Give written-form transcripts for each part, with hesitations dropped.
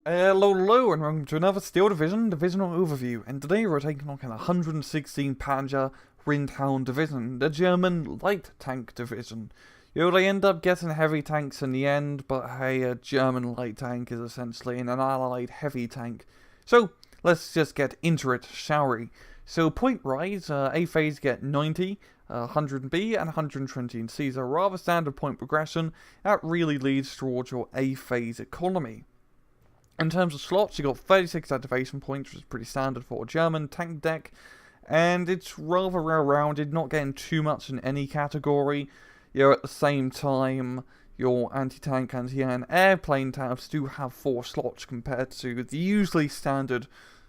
Hello, and welcome to another Steel Division Divisional Overview, and today we're taking a look at 116 Panzer Windhound Division, the German light tank division. They end up getting heavy tanks in the end, but hey, a German light tank is essentially an allied heavy tank. So, let's just get into it, shall we? So, point rise, A phase get 90, 100 in B, and 120 in C. So, rather standard point progression, that really leads towards your A phase economy. In terms of slots, you got 36 activation points, which is pretty standard for a German tank deck, and it's rather well-rounded, not getting too much in any category. At the same time, your anti-tank, anti-air, and airplane tabs do have 4 slots compared to the usually standard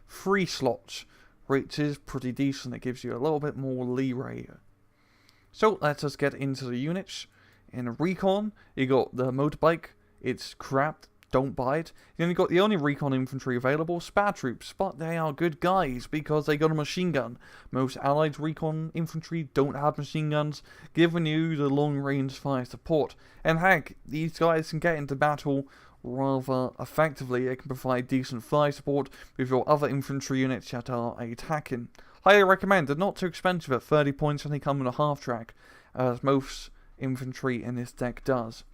3 slots, which is pretty decent. It gives you a little bit more leeway. So let's just get into the units. In Recon, you got the motorbike. It's crap. Don't buy it. You only got the only Recon infantry available, spare troops, but they are good guys because they got a machine gun. Most allied Recon infantry don't have machine guns, giving you the long range fire support. And heck, these guys can get into battle rather effectively. They can provide decent fire support with your other infantry units that are attacking. Highly recommend. They're not too expensive at 30 points, and they come in a half track, as most infantry in this deck does.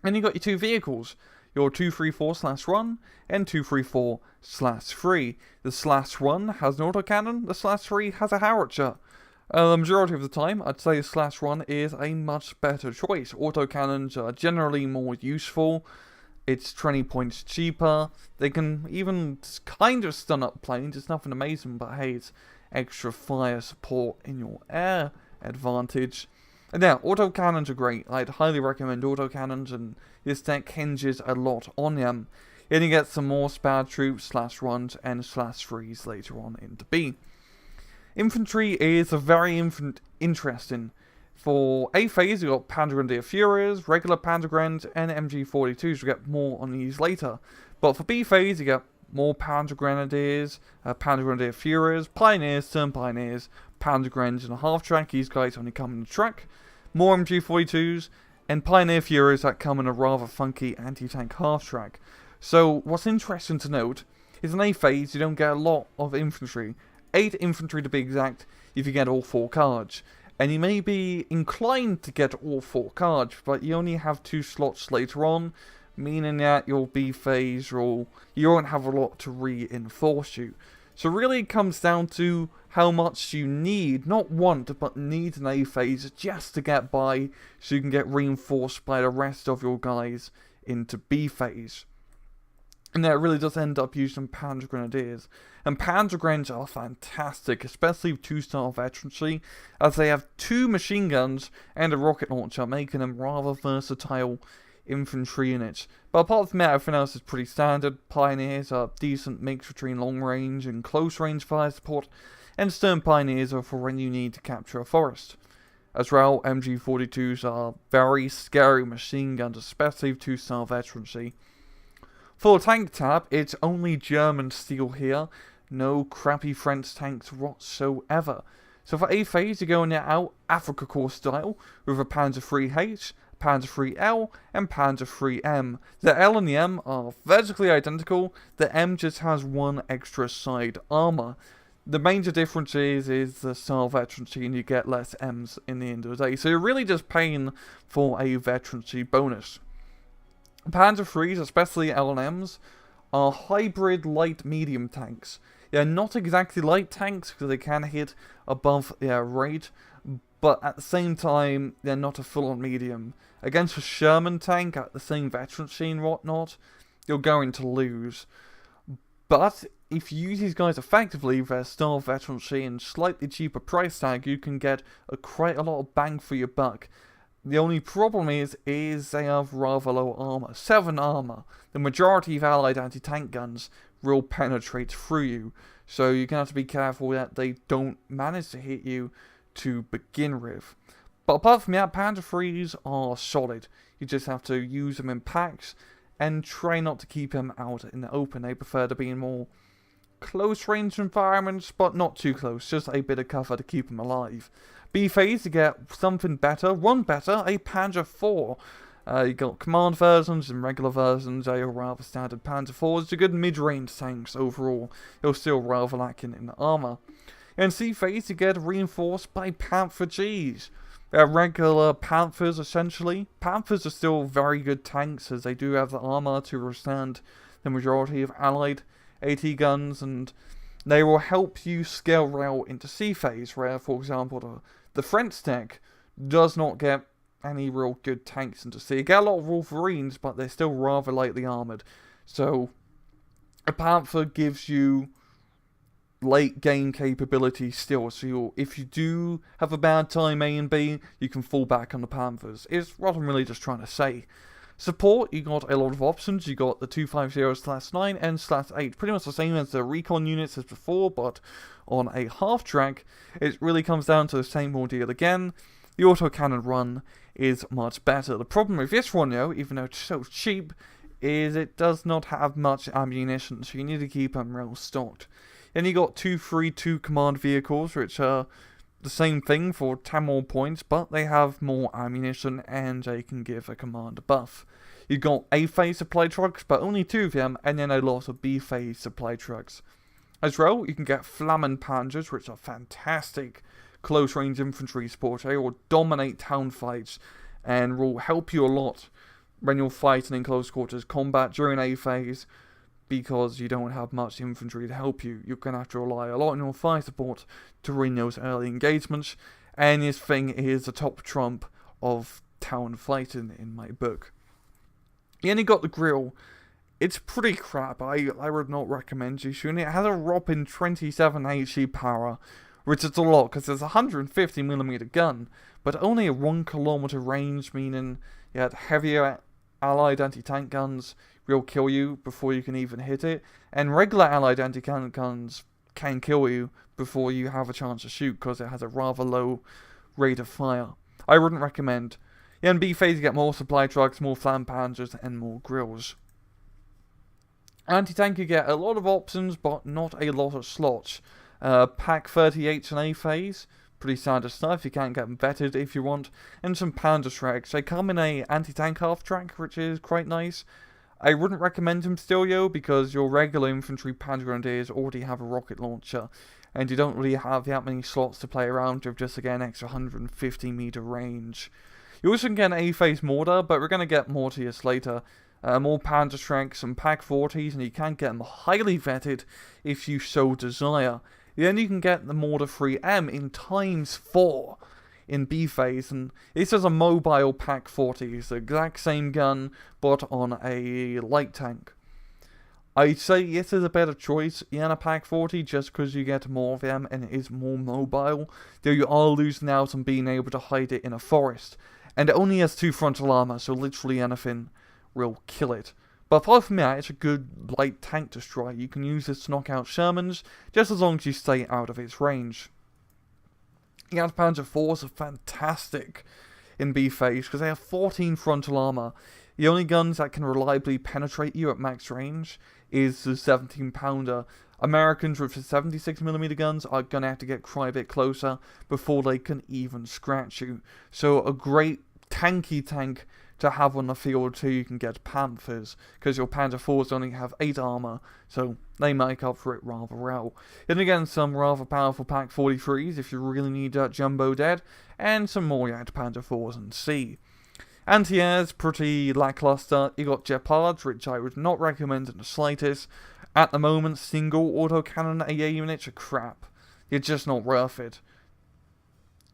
And you got your 2 vehicles. Your 234/1 and 234/3. The /1 has an autocannon, the /3 has a howitzer. The majority of the time, I'd say /1 is a much better choice. Autocannons are generally more useful. It's 20 points cheaper. They can even kind of stun up planes. It's nothing amazing, but hey, it's extra fire support in your air advantage. And yeah, autocannons are great. I'd highly recommend autocannons, and this deck hinges a lot on them. Then you get some more spare troops, /1s, and /3s later on into B. Infantry is a very interesting. For A phase, you got Panzergrenadier Furies, regular Panzergrenadiers, and MG42s. We'll get more on these later. But for B phase, you get more Panzergrenadiers, Panzergrenadier Furies, Pioneers, Turn Pioneers, Panzergrenadiers, and a half track. These guys only come in the track. More MG42s, and Pioneer Furies that come in a rather funky anti-tank half track. So what's interesting to note is in A phase you don't get a lot of infantry. 8 infantry to be exact if you get all 4 cards. And you may be inclined to get all 4 cards, but you only have 2 slots later on, meaning that your B phase you won't have a lot to reinforce you. So really it comes down to how much you need, not want, but need an A phase just to get by, so you can get reinforced by the rest of your guys into B phase. And that really does end up using Panzer Grenadiers. And Panzer Grenadiers are fantastic, especially with 2-star veterancy, as they have 2 machine guns and a rocket launcher, making them rather versatile infantry units. But apart from that, everything else is pretty standard. Pioneers are a decent mix between long range and close range fire support, and Stern Pioneers are for when you need to capture a forest. As well, MG42s are very scary machine guns, especially with 2-star veterancy. For tank tab, it's only German steel here, no crappy French tanks whatsoever. So for A phase, you're going out Africa Corps style with a Panzer III-H, Panzer III-L, and Panzer III-M. The L and the M are vertically identical, the M just has 1 extra side armor. The major difference is the style veterancy, and you get less M's in the end of the day. So you're really just paying for a veterancy bonus. Panzer IIIs, especially L and M's, are hybrid light-medium tanks. They're not exactly light tanks because they can hit above their rate, but at the same time, they're not a full-on medium. Against a Sherman tank at the same veterancy and whatnot, you're going to lose. But if you use these guys effectively with their star veterancy and slightly cheaper price tag, you can get quite a lot of bang for your buck. The only problem is they have rather low armor. 7 armor. The majority of allied anti-tank guns will penetrate through you, so you're going to have to be careful that they don't manage to hit you to begin with. But apart from that, Panzer IIIs are solid. You just have to use them in packs and try not to keep them out in the open. They prefer to be in more close range environments, but not too close, just a bit of cover to keep them alive. B phase, to get something better, one better, a Panzer IV. You got command versions and regular versions. They are rather standard Panzer IVs. They're good mid-range tanks overall. They're still rather lacking in armor. In C phase, you get reinforced by Panther Gs. They're regular Panthers essentially. Panthers are still very good tanks as they do have the armor to withstand the majority of allied AT guns, and they will help you scale rail into C phase, where, for example, the French tech does not get any real good tanks into C. You get a lot of Wolverines, but they're still rather lightly armoured. So, a Panther gives you late game capability still. So, if you do have a bad time A and B, you can fall back on the Panthers. Is what I'm really just trying to say. Support, you got a lot of options. You got the 250/9 and /8, pretty much the same as the Recon units as before, but on a half track, it really comes down to the same ordeal again. The autocannon run is much better. The problem with this one, though, even though it's so cheap, is it does not have much ammunition, so you need to keep them well stocked. Then you got 232 command vehicles, which are the same thing for 10 more points, but they have more ammunition and they can give a commander buff. You got A-phase supply trucks, but only 2 of them, and then a lot of B-phase supply trucks. As well, you can get Flammen Panzers, which are fantastic close-range infantry support. They will dominate town fights and will help you a lot when you're fighting in close quarters combat during A-phase, because you don't have much infantry to help you. You're going to have to rely a lot on your fire support to win those early engagements, and this thing is the top trump of town fighting in my book. You only got the grill. It's pretty crap. I would not recommend you shooting it. It has a whopping 27 HE power, which is a lot because there's a 150mm gun, but only a 1 kilometer range, meaning you had heavier allied anti-tank guns will kill you before you can even hit it, and regular allied anti-tank guns can kill you before you have a chance to shoot because it has a rather low rate of fire. I wouldn't recommend. In B phase you get more supply trucks, more Flammen Panzers, and more grills. Anti-tank you get a lot of options, but not a lot of slots. Pack 38 in A phase, pretty standard stuff. You can get them vetted if you want, and some Panzer Shreks. They come in a anti-tank half track, which is quite nice. I wouldn't recommend them still, yo, because your regular infantry Panzer Grenadiers already have a rocket launcher, and you don't really have that many slots to play around with just to get an extra 150-meter range. You also can get an A-phase mortar, but we're going to get more to this later. More Panzer Shreks and Pack 40s, and you can get them highly vetted if you so desire. Then you can get the Mortar 3M in ×4 in B phase, and this is a mobile Pack 40. It's the exact same gun, but on a light tank. I'd say this is a better choice in a Pack 40 just because you get more of them and it is more mobile, though you are losing out on being able to hide it in a forest. And it only has 2 frontal armor, so literally anything will kill it. But apart from that, it's a good light tank destroyer. You can use this to knock out Shermans, just as long as you stay out of its range. The Panzer IVs are fantastic in B phase because they have 14 frontal armor. The only guns that can reliably penetrate you at max range is the 17-pounder. Americans with the 76mm guns are going to have to get quite a bit closer before they can even scratch you. So a great tanky tank to have on the field so you can get Panthers, because your Panzer IVs only have 8 armor, so they make up for it rather well. Then again, some rather powerful Pack 43s if you really need that jumbo dead, and some more Panzer IVs and C. Anti-air's pretty lackluster. You got Gepards, which I would not recommend in the slightest. At the moment, single autocannon AA units are crap. You're just not worth it.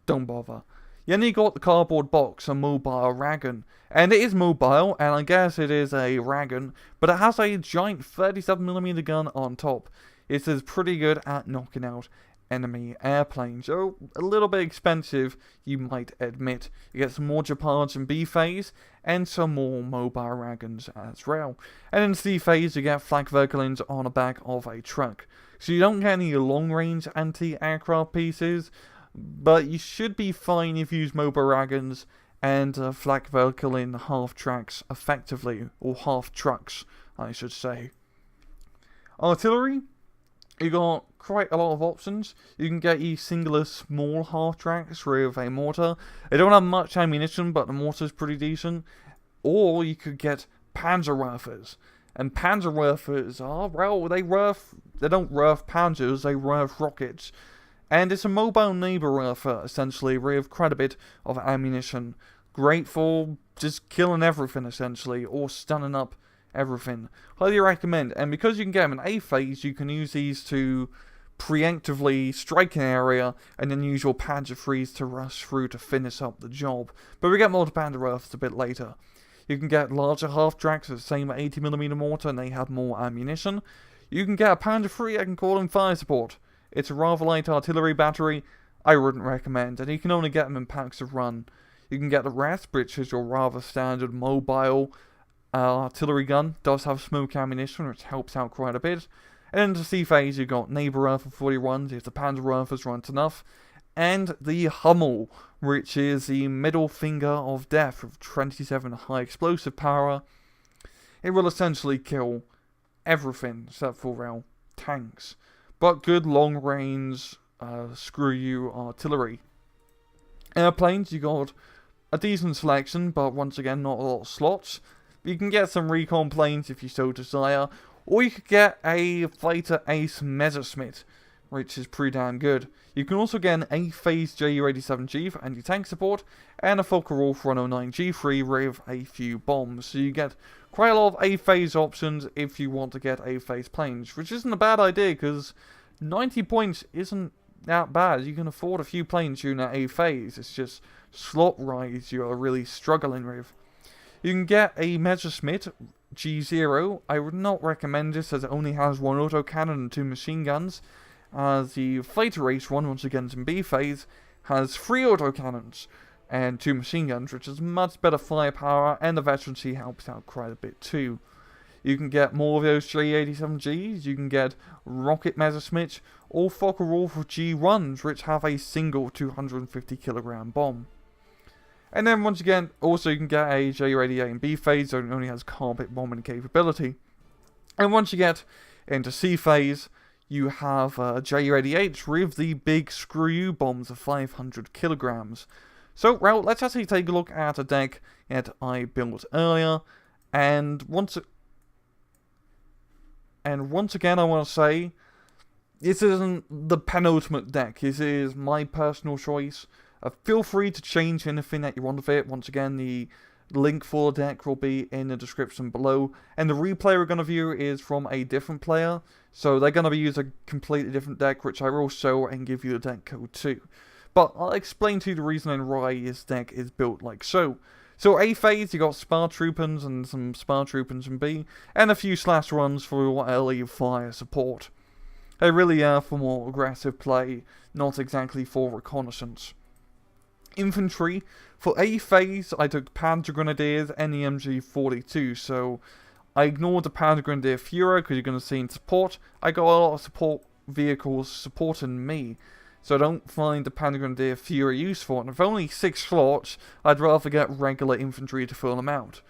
Don't bother. You only got the cardboard box, a mobile Recon. And it is mobile, and I guess it is a Recon, but it has a giant 37mm gun on top. It is pretty good at knocking out enemy airplanes, so a little bit expensive, you might admit. You get some more Gepards in B phase, and some more mobile Recons as well. And in C phase, you get flak Verkelins on the back of a truck. So you don't get any long-range anti-aircraft pieces, but you should be fine if you use mobile Recons and flak Verkelin half-tracks effectively, or half-trucks, I should say. Artillery, you got quite a lot of options. You can get you singular small half-tracks with a mortar. They don't have much ammunition, but the mortar's pretty decent. Or you could get Panzerwerfers. And Panzerwerfers are, well, they don't werf Panzers, they werf rockets. And it's a mobile Neighborwerfer, essentially, with quite a bit of ammunition. Great for just killing everything, essentially, or stunning up everything. Highly recommend. And because you can get them in A phase, you can use these to preemptively strike an area, and then use your Panzer IIIs to rush through to finish up the job. But we get more to Panzerwerfers a bit later. You can get larger half-tracks with the same 80mm mortar, and they have more ammunition. You can get a Panzer III, I can call them fire support. It's a rather light artillery battery, I wouldn't recommend, and you can only get them in packs of run. You can get the Rasp, which is your rather standard mobile artillery gun. Does have smoke ammunition, which helps out quite a bit. And in the C phase, you've got Neighborwerfer 41s, if the Panzerwerfers aren't enough. And the Hummel, which is the middle finger of death with 27 high explosive power. It will essentially kill everything except for, well, tanks. But good long range, screw you artillery. Airplanes, you got a decent selection, but once again, not a lot of slots. You can get some recon planes if you so desire, or you could get a Fighter Ace Messerschmitt, which is pretty damn good. You can also get an A-Phase Ju-87G for anti-tank support, and a Focke-Wulf 109 G3 with a few bombs. So you get quite a lot of A-Phase options if you want to get A-Phase planes, which isn't a bad idea, because 90 points isn't that bad. You can afford a few planes during that A-Phase. It's just slot rise you're really struggling with. You can get a Messerschmitt G0. I would not recommend this as it only has one autocannon and 2 machine guns. The Fighter Ace one, once again in B phase, has 3 autocannons and 2 machine guns, which is much better firepower, and the veterancy helps out quite a bit too. You can get more of those J87Gs, you can get Rocket Messerschmitt, or Focke-Wulf G1s, which have a single 250 kilogram bomb. And then once again, also you can get a J88 in B phase, so it only has carpet bombing capability. And once you get into C phase, you have J88 with the big screw you bombs of 500 kilograms. So, well, let's actually take a look at a deck that I built earlier. And once again, I want to say, this isn't the penultimate deck. This is my personal choice. Feel free to change anything that you want of it. Once again, the link for the deck will be in the description below. And the replay we're going to view is from a different player. So they're going to be using a completely different deck, which I will show and give you the deck code too. But I'll explain to you the reason why this deck is built like so. So A phase, you got Spar Troopens and some Spar Troopens in B, and a few slash runs for your early fire support. They really are for more aggressive play, not exactly for reconnaissance. Infantry, for A phase, I took Panzer Grenadiers and the MG42, so I ignored the Panzer Grenadier Führer because you're going to see in support. I got a lot of support vehicles supporting me, so I don't find the Panzer Grenadier Führer useful. And with only 6 slots, I'd rather get regular infantry to fill them out.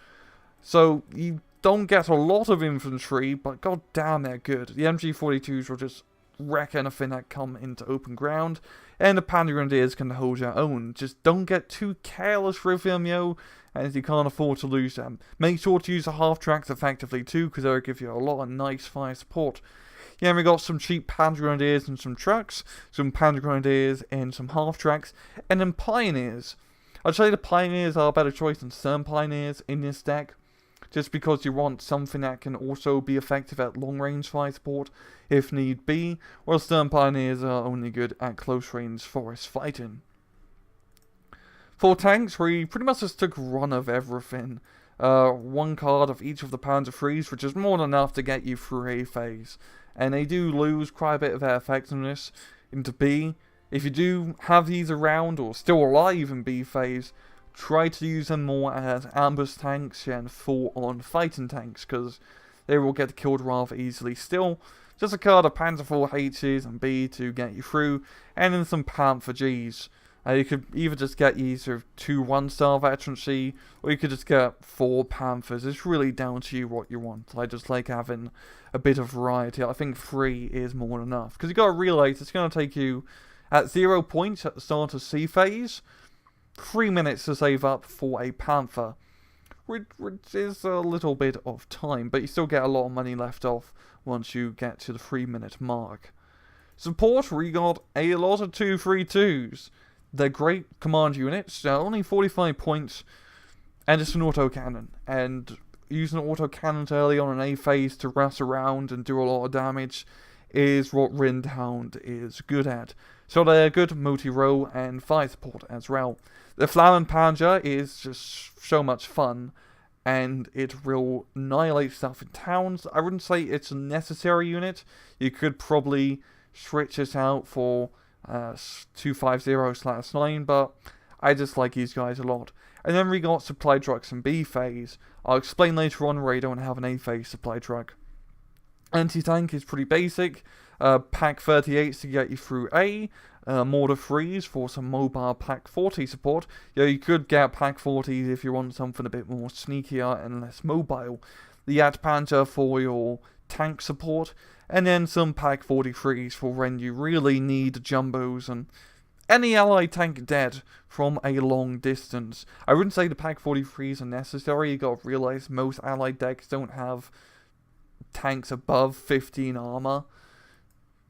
So you don't get a lot of infantry, but god damn they're good. The MG42s will just wreck anything that come into open ground, and the Panzer Grenadiers can hold their own. Just don't get too careless with them, yo, as you can't afford to lose them. Make sure to use the half-tracks effectively too, because they'll give you a lot of nice fire support. Yeah, we got some cheap Panzer Grenadiers and some trucks, some Panzer Grenadiers and some half-tracks, and then Pioneers. I'd say the Pioneers are a better choice than Stern Pioneers in this deck, just because you want something that can also be effective at long-range fire support, if need be, while Stern Pioneers are only good at close-range forest fighting. For tanks, we pretty much just took run of everything. 1 card of each of the Panzer IIIs, which is more than enough to get you through A phase. And they do lose quite a bit of their effectiveness into B. If you do have these around, or still alive in B phase, try to use them more as ambush tanks and full-on fighting tanks, because they will get killed rather easily still. Just a card of Panzer IV H's and B to get you through, and then some Panther G's. You could either just get these with 2 1-star veterancy, or you could just get 4 Panthers. It's really down to you what you want. I just like having a bit of variety. I think 3 is more than enough, because you got to realize it's going to take you, at 0 points at the start of C phase, 3 minutes to save up for a Panther, which is a little bit of time, but you still get a lot of money left off once you get to the 3-minute mark. Support, we got a lot of 232s. They're great command units, they're only 45 points, and it's an autocannon. And using autocannons early on an A phase to rush around and do a lot of damage is what Windhound is good at. So they're good multi-row and fire support as well. The Flammenpanzer is just so much fun, and it will annihilate stuff in towns. I wouldn't say it's a necessary unit. You could probably switch this out for 250/9, but I just like these guys a lot. And then we got supply trucks in B phase. I'll explain later on where you don't have an A phase supply truck. Anti-tank is pretty basic. Pack 38s to get you through A. Mortar Freeze for some mobile Pack 40 support. Yeah, you could get Pack 40s if you want something a bit more sneakier and less mobile. The Panzer for your tank support. And then some Pack 43s for when you really need jumbos and any allied tank dead from a long distance. I wouldn't say the Pack 43s are necessary. You gotta realize most allied decks don't have tanks above 15 armor.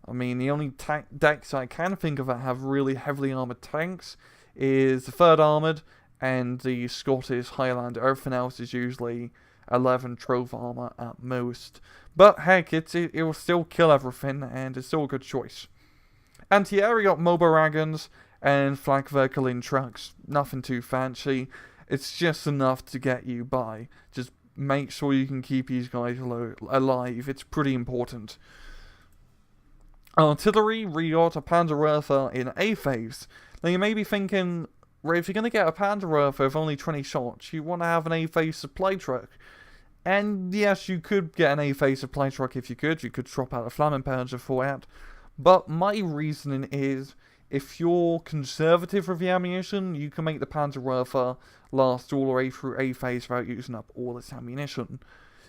I mean, the only decks I can think of that have really heavily armored tanks is the 3rd Armoured and the Scottish Highlander. Everything else is usually 11 Trove armor at most. But heck, it will still kill everything, and it's still a good choice. Anti-air, we got mobile wagons and flak vehicle in trucks. Nothing too fancy. It's just enough to get you by. Just make sure you can keep these guys alive. It's pretty important. Artillery, we got a Panzerwerfer in A phase. Now you may be thinking, well, if you're going to get a Panzerwerfer with only 20 shots, you want to have an A phase supply truck. And yes, you could get an A phase supply truck if you could. You could swap out a Flammenpanzer for it. But my reasoning is, if you're conservative with the ammunition, you can make the Panzerwerfer last all the way through A phase without using up all its ammunition.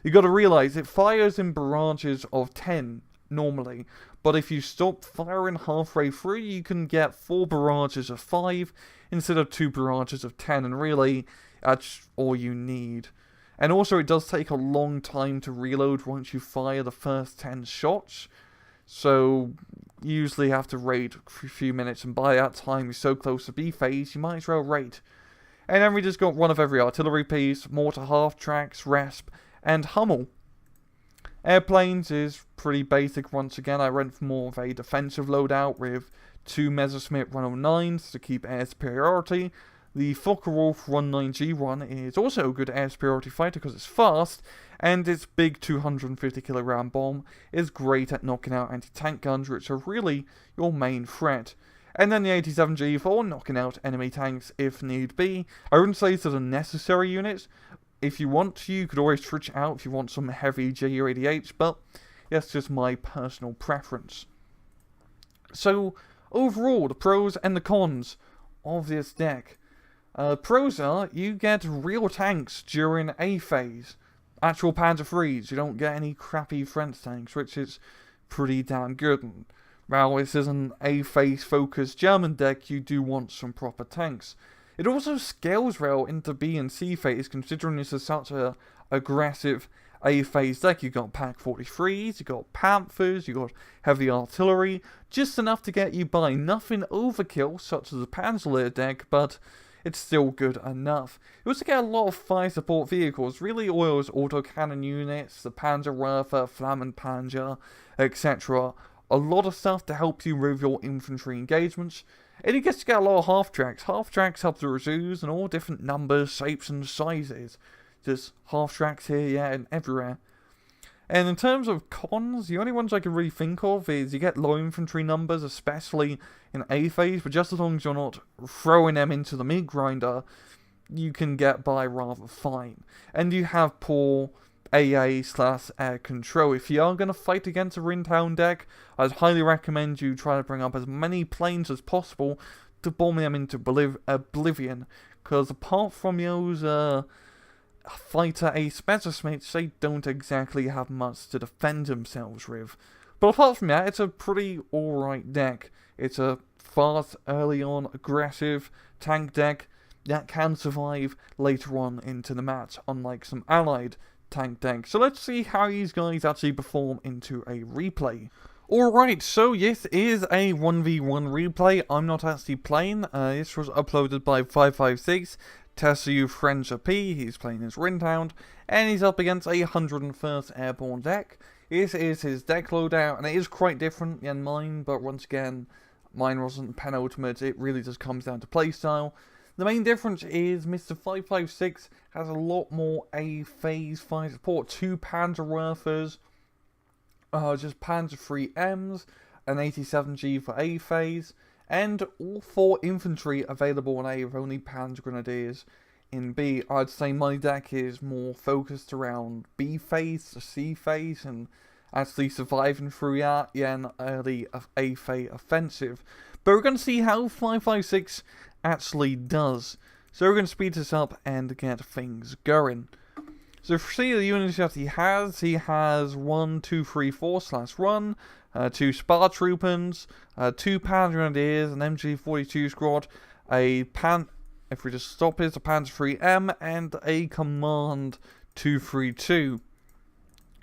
You got to realize it fires in barrages of 10 normally, but if you stop firing halfway through, you can get 4 barrages of 5 instead of 2 barrages of 10, and really, that's all you need. And also, it does take a long time to reload once you fire the first 10 shots, so you usually have to raid for a few minutes, and by that time you're so close to B phase, you might as well raid. And then we just got one of every artillery piece, mortar half-tracks, resp, and Hummel. Airplanes is pretty basic once again. I went for more of a defensive loadout with 2 Messerschmitt 109s to keep air superiority. The Focke-Wulf 19G1 is also a good air superiority fighter because it's fast, and its big 250kg bomb is great at knocking out anti-tank guns, which are really your main threat. And then the 87G for knocking out enemy tanks if need be. I wouldn't say these are the necessary units. If you want to, you could always switch out if you want some heavy Ju-88s, but that's just my personal preference. So, overall, the pros and the cons of this deck. Pros are, you get real tanks during A phase. Actual Panzer IIIs, you don't get any crappy French tanks, which is pretty damn good. And while this is an A phase focused German deck, you do want some proper tanks. It also scales well into B and C phase, considering this is such a aggressive A phase deck. You got Pack 43s, you got Panthers, you got heavy artillery, just enough to get you by. Nothing overkill, such as a Panzerlehr deck, but it's still good enough. You also get a lot of fire support vehicles, really oils autocannon units, the Panzerwerfer, Flammenpanzer, etc. A lot of stuff to help you with your infantry engagements. And you get a lot of half-tracks. Half-tracks help the resues in all different numbers, shapes and sizes. Just half-tracks here, yeah, and everywhere. And in terms of cons, the only ones I can really think of is you get low infantry numbers, especially in A phase, but just as long as you're not throwing them into the meat grinder, you can get by rather fine. And you have poor AA/air control. If you are going to fight against a Windhound deck, I'd highly recommend you try to bring up as many planes as possible to bomb them into oblivion, because apart from those fighter ace Messerschmitts, they don't exactly have much to defend themselves with. But apart from that, it's a pretty alright deck. It's a fast, early on, aggressive tank deck. that can survive later on into the match, unlike some allied tank decks. So let's see how these guys actually perform into a replay. Alright, so this is a 1v1 replay. I'm not actually playing. This was uploaded by 556. Tessu French P. He's playing his Windhound, and he's up against a 101st Airborne deck. This is his deck loadout, and it is quite different than mine, but once again, mine wasn't penultimate. It really just comes down to playstyle. The main difference is Mr. 556 has a lot more A-phase fire support, 2 Panzerwerfers, just Panzer 3 Ms, an 87G for A-phase, and all 4 infantry available in A with only Panzer Grenadiers in B. I'd say my deck is more focused around B phase to C phase and actually surviving through that than early A phase offensive. But we're going to see how 556 actually does. So we're going to speed this up and get things going. So for see the units that he has 1, 2, 3, 4/1, 2 Spar Troopers, 2 Panzer Grenadiers, an MG42 squad, if we just stop it, a Panzer 3M, and a Command 232.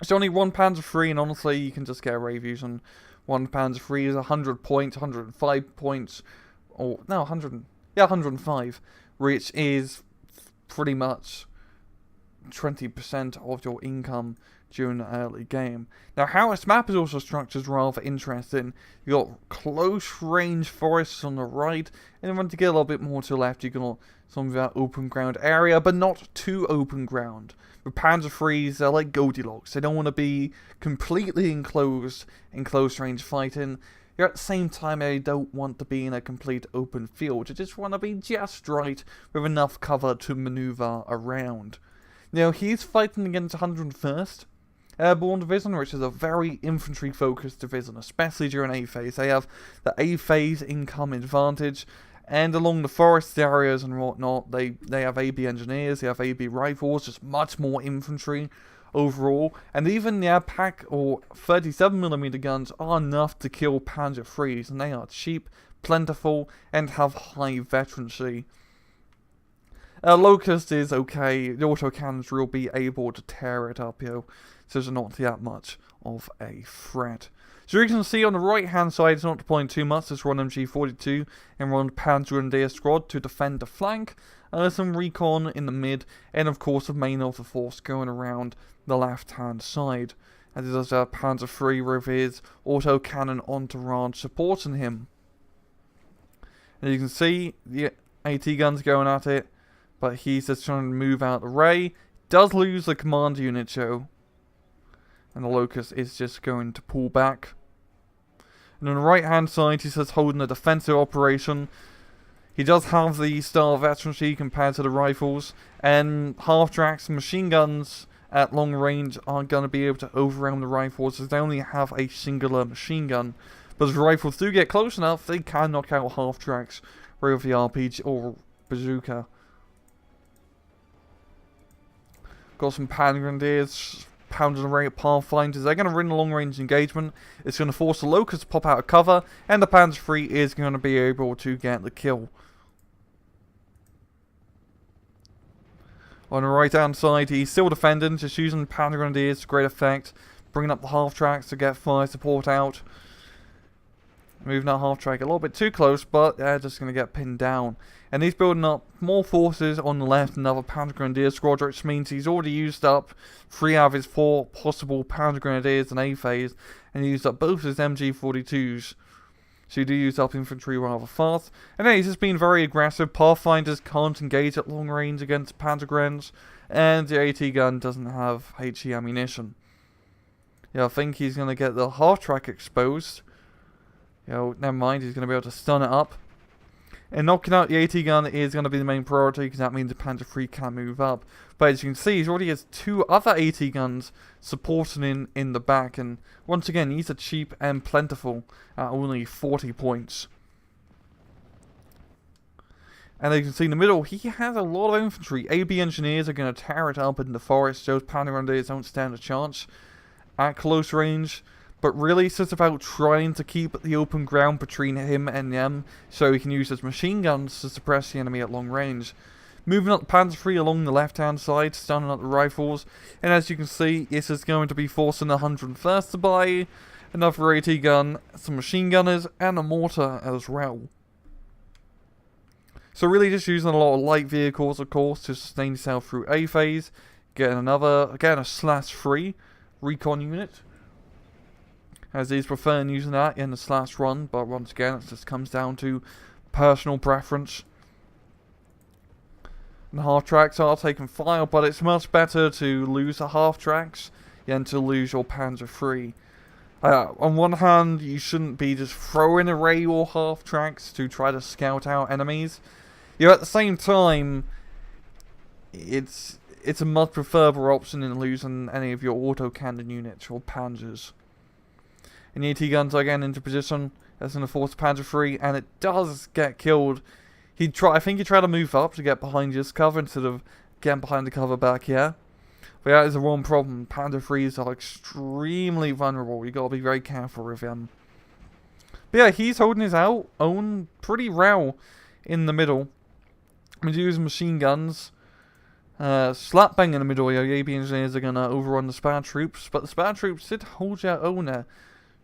It's only 1 Panzer 3, and honestly, you can just get reviews on 1 Panzer 3 is 100 points, 105 points, or no, 105, which is pretty much 20% of your income during the early game. Now, how this map is also structured is rather interesting. You've got close range forests on the right, and then when you get a little bit more to the left, you've got some of that open ground area, but not too open ground. With Panzer 3s, they're like Goldilocks. They don't want to be completely enclosed in close range fighting. Yet at the same time, they don't want to be in a complete open field. They just want to be just right with enough cover to maneuver around. Now, he's fighting against 101st Airborne Division, which is a very infantry-focused division, especially during A-phase. They have the A-phase income advantage, and along the forest areas and whatnot, they have AB engineers, they have AB rifles, just much more infantry overall. And even their pack or 37mm guns are enough to kill Panzer 3s, and they are cheap, plentiful, and have high veterancy. Locust is okay. The autocannons will be able to tear it up, so there's not that much of a threat. So you can see on the right hand side, it's not deploying too much. There's one MG42 and one Panzer Grenadier squad to defend the flank. Some Recon in the mid, and of course the main of the force going around the left hand side. And it does Panzer 3 with his autocannon entourage supporting him. And you can see the AT guns going at it, but he's just trying to move out the way. Does lose the command unit, Joe. And the Locust is just going to pull back. And on the right hand side, he's just holding a defensive operation. He does have the star veterancy compared to the rifles. And half-tracks and machine guns at long range aren't going to be able to overwhelm the rifles, as they only have a singular machine gun. But if the rifles do get close enough, they can knock out half-tracks with the RPG or bazooka. Got some Panzer Grenadiers pounding away at Pathfinders. They're going to win a long-range engagement. It's going to force the Locust to pop out of cover, and the Panzer 3 is going to be able to get the kill. On the right-hand side, he's still defending, just using Panzer Grenadiers to great effect, bringing up the half-tracks to get fire support out. Moving that half-track a little bit too close, but they're just going to get pinned down. And he's building up more forces on the left, another Panzer Grenadier squad, which means he's already used up 3 out of his 4 possible Panzer Grenadiers in A-phase, and he used up both his MG42s. So you do use up infantry rather fast. And then he's just been very aggressive. Pathfinders can't engage at long range against Panzer Grens, and the AT gun doesn't have HE ammunition. Yeah, I think he's going to get the half-track exposed. Never mind, he's going to be able to stun it up. And knocking out the AT gun is going to be the main priority, because that means the Panzer 3 can move up. But as you can see, he already has 2 other AT guns supporting in the back. And once again, these are cheap and plentiful at only 40 points. And as you can see in the middle, he has a lot of infantry. AB engineers are going to tear it up in the forest. Those Panzer Grenadiers don't stand a chance at close range. But really, it's just about trying to keep the open ground between him and them, so he can use his machine guns to suppress the enemy at long range. Moving up the Infantry along the left-hand side, stunning up the rifles, and as you can see, this is going to be forcing the 101st to buy another AT gun, some machine gunners, and a mortar as well. So really just using a lot of light vehicles, of course, to sustain yourself through A phase, getting a /3 Recon unit, as he's preferring using that in the /1, but once again, it just comes down to personal preference. And half tracks are taking fire, but it's much better to lose the half tracks than to lose your Panzer III. On one hand, you shouldn't be just throwing away your half tracks to try to scout out enemies. At the same time, it's a much preferable option than losing any of your autocannon units or panzers. And the AT guns are again into position as in the force Panzer III, and it does get killed. I think he tried to move up to get behind his cover instead of getting behind the cover back here. But that is the wrong problem. Panzer IIIs are extremely vulnerable. You gotta be very careful with him. But yeah, he's holding his own pretty well in the middle. He's using machine guns. Slap bang in the middle here. The AB engineers are gonna overrun the Spad troops, but the Spad troops did hold their own there,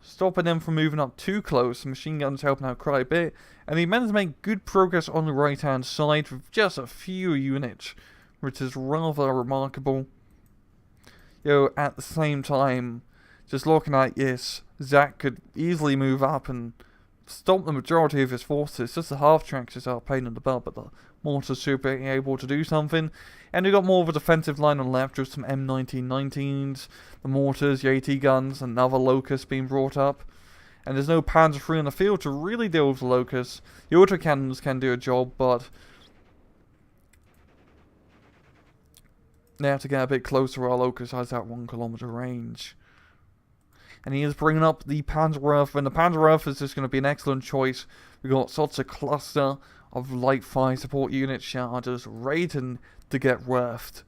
stopping them from moving up too close. The machine guns helping out quite a bit, and he managed to make good progress on the right hand side with just a few units, which is rather remarkable. At the same time, just looking at this, Zach could easily move up and stop the majority of his forces. Just the half tracks is a pain in the butt, but the mortars should be able to do something. And we got more of a defensive line on the left with some M1919s, the mortars, the AT guns, another Locust being brought up. And there's no Panzer III on the field to really deal with the Locusts. The autocannons can do a job, but they have to get a bit closer while Locust has that 1 kilometer range. And he is bringing up the Panzerwerfer, and the Panzerwerfer is just going to be an excellent choice. We've got such a cluster of light fire support units that are just waiting to get werfed.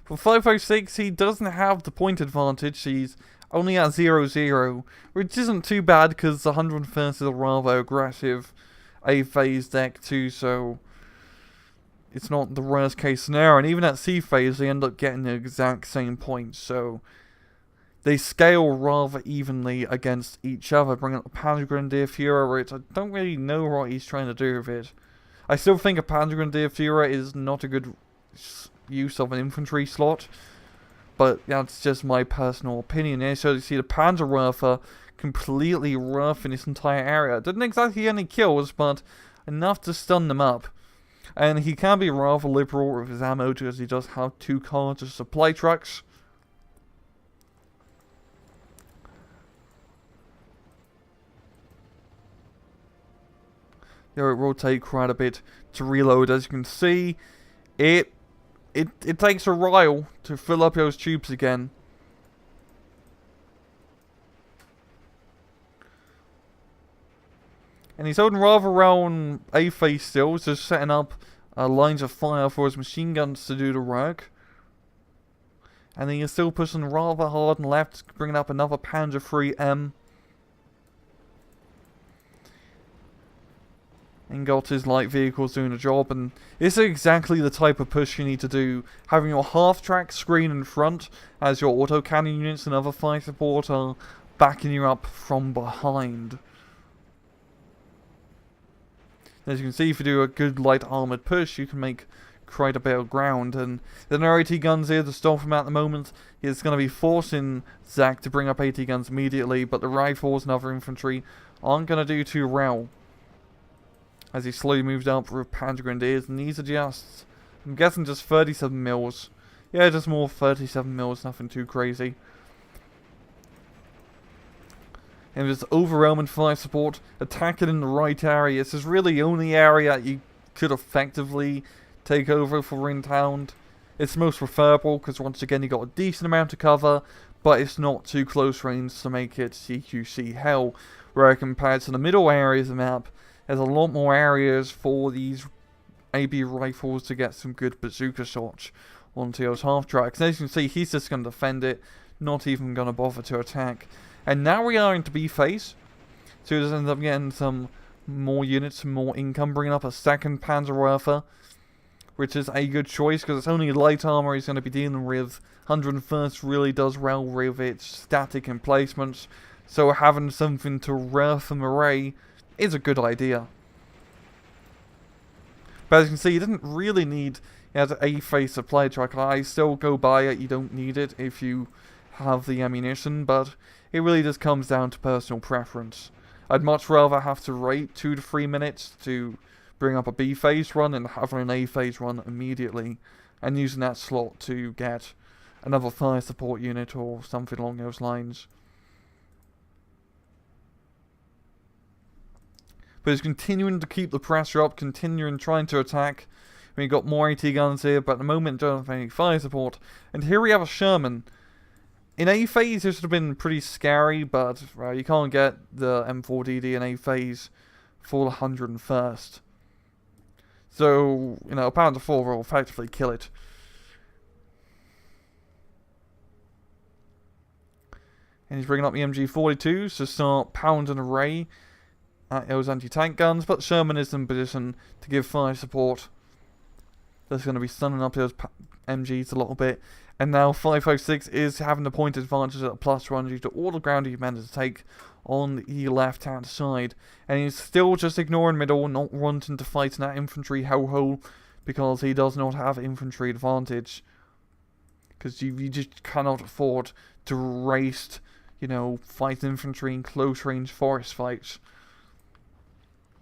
For 506, he doesn't have the point advantage. He's only at 0-0, which isn't too bad because the 101st is a rather aggressive A-phase deck too, so it's not the worst case scenario. And even at C-phase, they end up getting the exact same points, so they scale rather evenly against each other, bringing up the Panzergrenadier Führer, which I don't really know what he's trying to do with it. I still think a Panzergrenadier Führer is not a good use of an infantry slot, but that's just my personal opinion here. So you see the Panzerwerfer completely roughing this entire area. Didn't exactly get any kills, but enough to stun them up. And he can be rather liberal with his ammo because he does have 2 cars of supply trucks. It will take quite a bit to reload. As you can see, it takes a while to fill up those tubes again. And he's holding rather around A phase still, just setting up lines of fire for his machine guns to do the work. And he is still pushing rather hard and left, bringing up another Panzer IIIM. And got his light vehicles doing the job, and this is exactly the type of push you need to do. Having your half-track screen in front as your autocannon units and other fire support are backing you up from behind. As you can see, if you do a good light armoured push, you can make quite a bit of ground. And there are no AT guns here to stop him at the moment. He's going to be forcing Zach to bring up AT guns immediately, but the rifles and other infantry aren't going to do too well as he slowly moves up with Panzer Grenadiers, and these are just, I'm guessing, just 37 mils. Yeah, just more 37 mils, nothing too crazy. And just overwhelming fire support, attacking in the right area. This is really the only area you could effectively take over for Windhound. It's most preferable because once again you got a decent amount of cover, but it's not too close range to make it CQC hell. Where compared to the middle areas of the map, there's a lot more areas for these AB rifles to get some good bazooka shots onto those half tracks. And as you can see, he's just going to defend it. not even going to bother to attack. And now we are into B phase, so we just end up getting some more units, some more income, bringing up a second Panzerwerfer, which is a good choice because it's only light armor he's going to be dealing with. 101st really does well with its static emplacements, so having something to Rurf and Array is a good idea. But as you can see, you didn't really need an A-phase supply truck. I still go buy it, you don't need it if you have the ammunition, but it really just comes down to personal preference. I'd much rather have to wait 2 to 3 minutes to bring up a B-phase run and having an A-phase run immediately, and using that slot to get another fire support unit or something along those lines. But he's continuing to keep the pressure up, continuing trying to attack. We've got more AT guns here, but at the moment don't have any fire support. And here we have a Sherman. In A phase, this would have been pretty scary, but you can't get the M4DD in A phase for the 101st. So, you know, a Panzer IV will effectively kill it. And he's bringing up the MG42s to start pounding array at those anti-tank guns, but Sherman is in position to give fire support. That's going to be stunning up those MGs a little bit. And now 556 is having the point advantage at a +1 due to all the ground he managed to take on the left-hand side. And he's still just ignoring middle, not wanting to fight in that infantry hellhole, because he does not have infantry advantage. Because you just cannot afford to race, you know, fight infantry in close-range forest fights.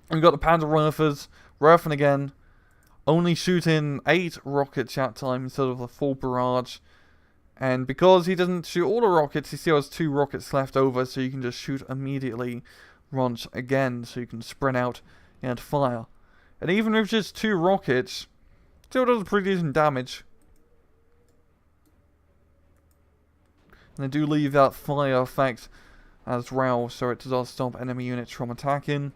And we've got the Panzerwerfers, Werfen again, only shooting 8 rockets at time instead of a full barrage. And because he doesn't shoot all the rockets, he still has 2 rockets left over, so you can just shoot immediately once again, so you can spread out and fire. And even with just 2 rockets, still does pretty decent damage. And they do leave that fire effect as well, so it does stop enemy units from attacking.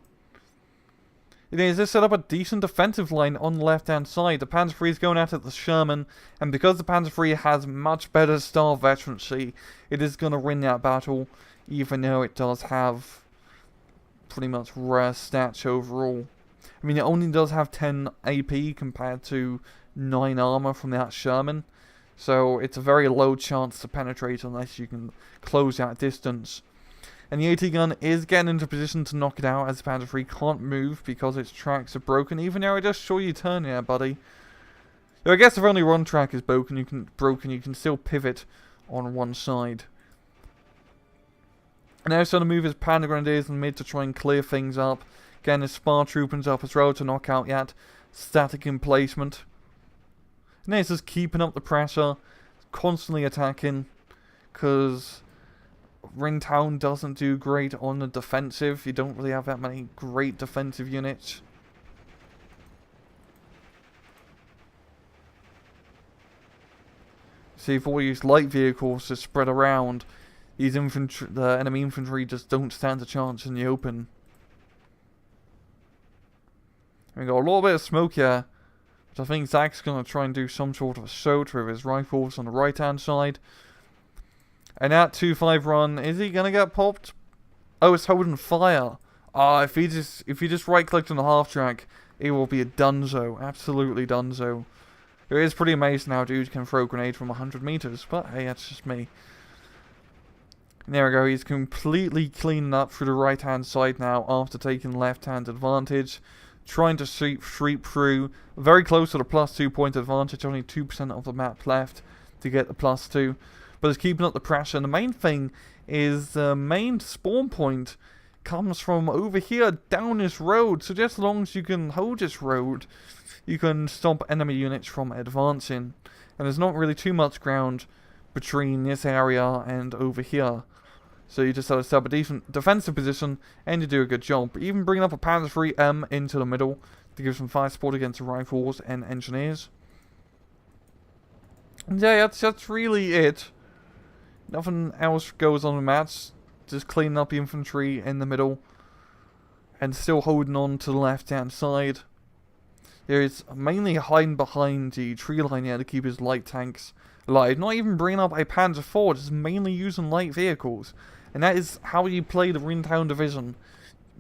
It is just set up a decent defensive line on the left-hand side. The Panzer III is going at it the Sherman, and because the Panzer III has much better star veterancy, it is going to win that battle, even though it does have pretty much rare stats overall. I mean, it only does have 10 AP compared to 9 armor from that Sherman, so it's a very low chance to penetrate unless you can close that distance. And the AT gun is getting into position to knock it out, as the Panzer III can't move because its tracks are broken, even though I just saw you turn there, buddy. Though I guess if only one track is broken, you can still pivot on one side. And now he's trying to move his Panda Grenadiers in the mid to try and clear things up. Again, his Spar Troopers up as well to knock out that static emplacement. And then he's just keeping up the pressure, constantly attacking, because Windhound doesn't do great on the defensive. You don't really have that many great defensive units. See, if all these light vehicles just spread around, these infantry, the enemy infantry just don't stand a chance in the open. We got a little bit of smoke here, but I think Zach's going to try and do some sort of assault with his rifles on the right hand side. And that 2-5 run, is he gonna get popped? Oh, it's holding fire. If he just right clicked on the half track, it will be a dunzo. Absolutely dunzo. It is pretty amazing how dudes can throw a grenade from 100 meters, but hey, that's just me. And there we go, he's completely cleaning up through the right hand side now after taking left hand advantage. Trying to sweep through, very close to the +2 point advantage, only 2% of the map left to get the +2. But it's keeping up the pressure, and the main thing is the main spawn point comes from over here down this road, so just as long as you can hold this road, you can stop enemy units from advancing. And there's not really too much ground between this area and over here, so you just have to set up a decent defensive position and you do a good job. But even bringing up a Panzer III M into the middle to give some fire support against the rifles and engineers. And yeah, that's really it. Nothing else goes on the match. Just cleaning up the infantry in the middle. And still holding on to the left hand side. He's mainly hiding behind the tree line here to keep his light tanks alive. Not even bringing up a Panzer IV, just mainly using light vehicles. And that is how you play the Windhound division.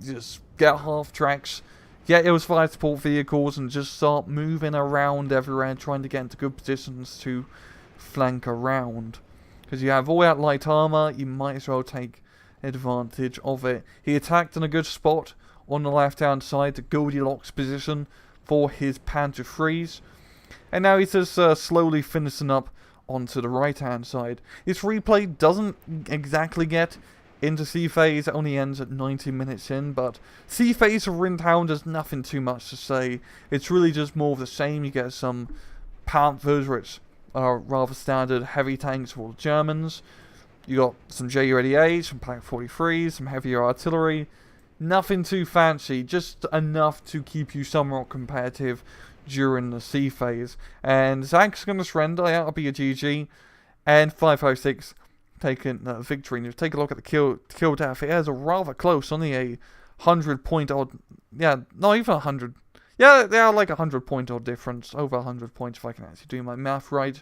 Just get half tracks, get those fire support vehicles, and just start moving around everywhere, trying to get into good positions to flank around. Because you have all that light armor, you might as well take advantage of it. He attacked in a good spot on the left hand side, the Goldilocks position for his Panzer IIIs. And now he's just slowly finishing up onto the right hand side. This replay doesn't exactly get into C phase, it only ends at 90 minutes in, but C phase of Windhound is nothing too much to say. It's really just more of the same. You get some Panthers, which are rather standard heavy tanks for the Germans. You got some J-38s, some Pack 43s, some heavier artillery. Nothing too fancy, just enough to keep you somewhat competitive during the C phase. And Zach's going to surrender, that'll be a GG. And 556 taking victory. And if you take a look at the kill death, it is a rather close, only a 100 point odd. Yeah, not even 100. Yeah, they are like 100 point odd difference. Over 100 points if I can actually do my math right.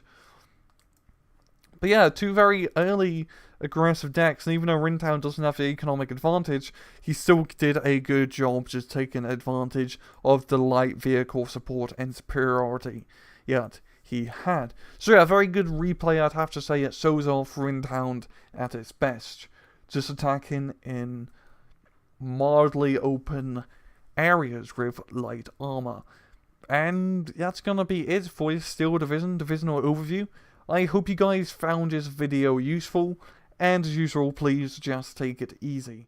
But yeah, two very early aggressive decks, and even though Windhound doesn't have the economic advantage, he still did a good job just taking advantage of the light vehicle support and superiority yet he had. So yeah, very good replay, I'd have to say. It shows off Windhound at its best. Just attacking in mildly open areas with light armor. And that's gonna be it for this Steel Division Divisional overview. I hope you guys found this video useful, and as usual, please just take it easy.